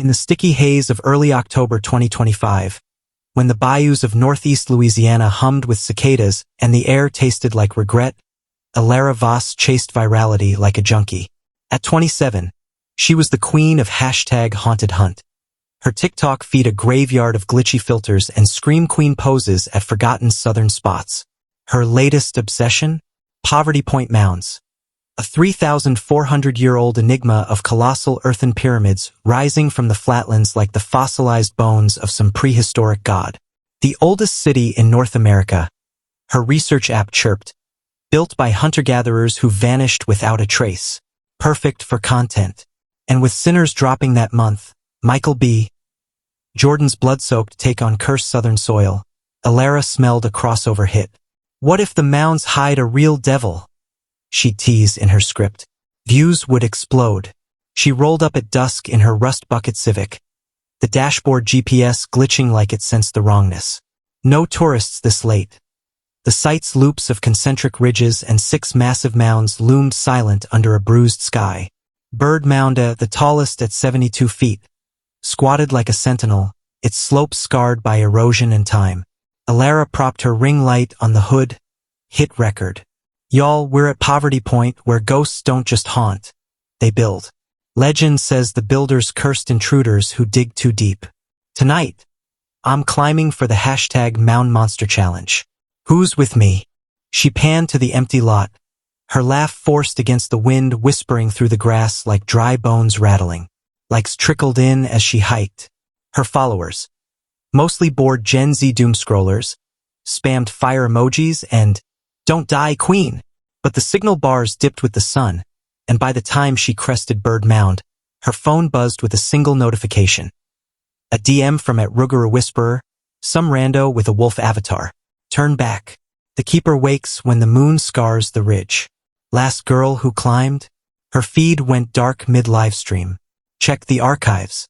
In the sticky haze of early October 2025, when the bayous of northeast Louisiana hummed with cicadas and the air tasted like regret, Elara Voss chased virality like a junkie. At 27, she was the queen of #HauntedHunt. Her TikTok feed a graveyard of glitchy filters and scream queen poses at forgotten southern spots. Her latest obsession? Poverty Point Mounds, a 3,400-year-old enigma of colossal earthen pyramids rising from the flatlands like the fossilized bones of some prehistoric god. The oldest city in North America, her research app chirped, built by hunter-gatherers who vanished without a trace. Perfect for content. And with Sinners dropping that month, Michael B. Jordan's blood-soaked take on cursed southern soil, Elara smelled a crossover hit. What if the mounds hide a real devil? She'd tease in her script. Views would explode. She rolled up at dusk in her rust bucket Civic, the dashboard GPS glitching like it sensed the wrongness. No tourists this late. The site's loops of concentric ridges and 6 massive mounds loomed silent under a bruised sky. Bird Mounda, the tallest at 72 feet, squatted like a sentinel, its slopes scarred by erosion and time. Elara propped her ring light on the hood. Hit record. Y'all, we're at Poverty Point, where ghosts don't just haunt, they build. Legend says the builders cursed intruders who dig too deep. Tonight, I'm climbing for the #Mound Monster Challenge. Who's with me? She panned to the empty lot, her laugh forced against the wind whispering through the grass like dry bones rattling. Likes trickled in as she hiked. Her followers, mostly bored Gen Z doomscrollers, spammed fire emojis and "Don't die, Queen." But the signal bars dipped with the sun, and by the time she crested Bird Mound, her phone buzzed with a single notification. A DM from @Ruguru Whisperer, some rando with a wolf avatar. Turn back. The keeper wakes when the moon scars the ridge. Last girl who climbed? Her feed went dark mid-livestream. Check the archives.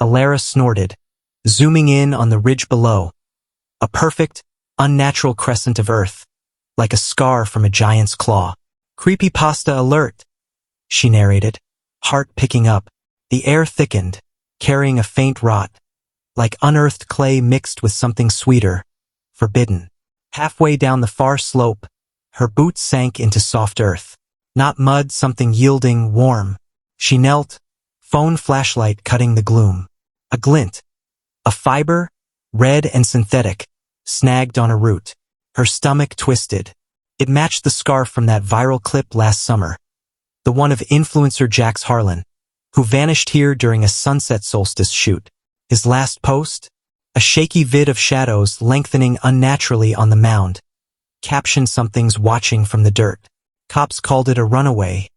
Elara snorted, zooming in on the ridge below. A perfect, unnatural crescent of earth, like a scar from a giant's claw. Creepypasta alert, she narrated, heart picking up. The air thickened, carrying a faint rot, like unearthed clay mixed with something sweeter, forbidden. Halfway down the far slope, her boots sank into soft earth. Not mud, something yielding, warm. She knelt, phone flashlight cutting the gloom. A glint, a fiber, red and synthetic, snagged on a root. Her stomach twisted. It matched the scarf from that viral clip last summer, the one of influencer Jax Harlan, who vanished here during a sunset solstice shoot. His last post? A shaky vid of shadows lengthening unnaturally on the mound. Caption something's watching from the dirt. Cops called it a runaway.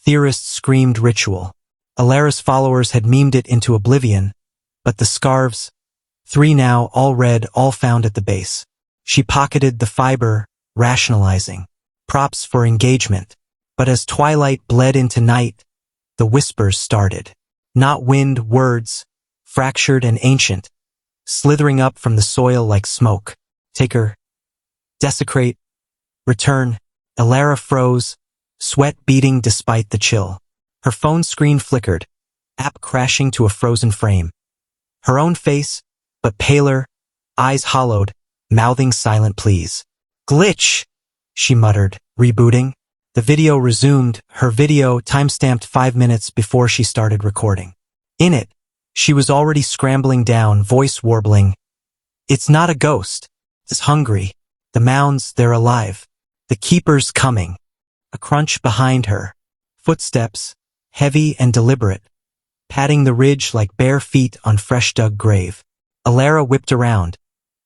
Theorists screamed ritual. Elara's followers had memed it into oblivion, but the scarves, 3 now, all red, all found at the base. She pocketed the fiber, rationalizing. Props for engagement. But as twilight bled into night, the whispers started. Not wind, words, fractured and ancient, slithering up from the soil like smoke. Take her. Desecrate. Return. Elara froze, sweat beading despite the chill. Her phone screen flickered, app crashing to a frozen frame. Her own face, but paler, eyes hollowed, mouthing silent pleas. Glitch, she muttered, rebooting. The video resumed, her video timestamped 5 minutes before she started recording. In it, she was already scrambling down, voice warbling. It's not a ghost. It's hungry. The mounds, they're alive. The keeper's coming. A crunch behind her. Footsteps, heavy and deliberate, patting the ridge like bare feet on fresh-dug grave. Elara whipped around,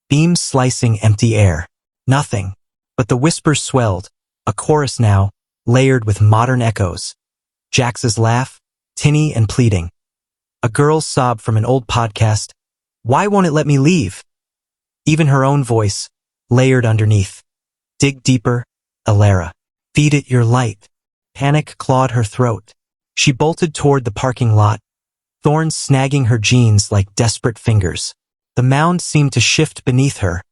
beams slicing empty air. Nothing. But the whispers swelled, a chorus now, layered with modern echoes. Jax's laugh, tinny and pleading. A girl's sob from an old podcast. Why won't it let me leave? Even her own voice, layered underneath. Dig deeper, Elara. Feed it your light. Panic clawed her throat. She bolted toward the parking lot, thorns snagging her jeans like desperate fingers. The mound seemed to shift beneath her,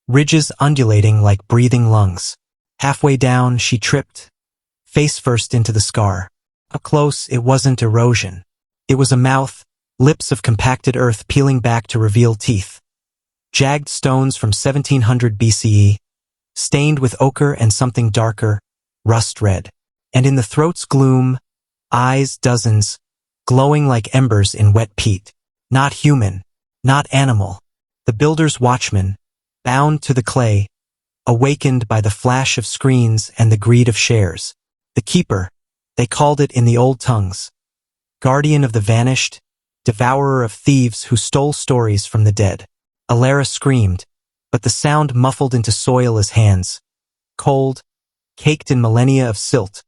ridges undulating like breathing lungs. Halfway down, she tripped, face first into the scar. Up close, it wasn't erosion. It was a mouth, lips of compacted earth peeling back to reveal teeth. Jagged stones from 1700 BCE, stained with ochre and something darker, rust red. And in the throat's gloom, eyes dozens, glowing like embers in wet peat. Not human, not animal. The builder's watchman, bound to the clay, awakened by the flash of screens and the greed of shares. The keeper, they called it in the old tongues. Guardian of the vanished, devourer of thieves who stole stories from the dead. Elara screamed, but the sound muffled into soil as hands, cold, caked in millennia of silt,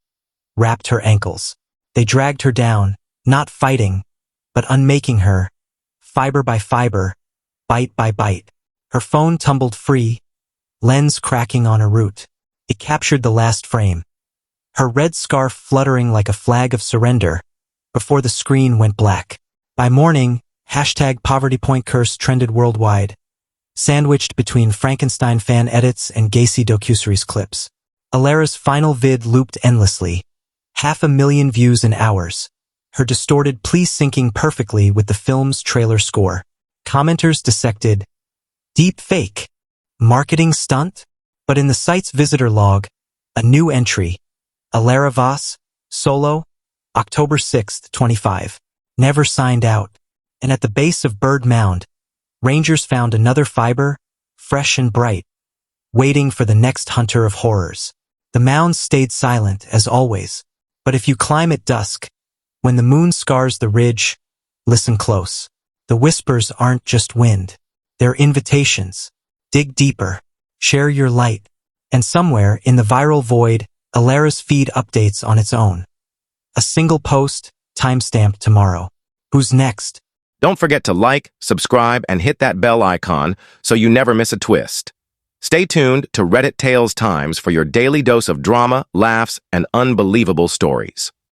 wrapped her ankles. They dragged her down, not fighting, but unmaking her, fiber by fiber, bite by bite. Her phone tumbled free, lens cracking on a root. It captured the last frame, her red scarf fluttering like a flag of surrender, before the screen went black. By morning, #PovertyPointCurse trended worldwide, sandwiched between Frankenstein fan edits and Gacy docuseries clips. Elara's final vid looped endlessly, 500,000 views in hours, her distorted plea syncing perfectly with the film's trailer score. Commenters dissected, deep fake, marketing stunt? But in the site's visitor log, a new entry, Elara Voss, solo, October 6, 25, never signed out. And at the base of Bird Mound, rangers found another fiber, fresh and bright, waiting for the next hunter of horrors. The mounds stayed silent, as always, but if you climb at dusk, when the moon scars the ridge, listen close. The whispers aren't just wind. They're invitations. Dig deeper. Share your light. And somewhere in the viral void, Elara's feed updates on its own. A single post, timestamped tomorrow. Who's next? Don't forget to like, subscribe, and hit that bell icon so you never miss a twist. Stay tuned to Reddit Tales Times for your daily dose of drama, laughs, and unbelievable stories.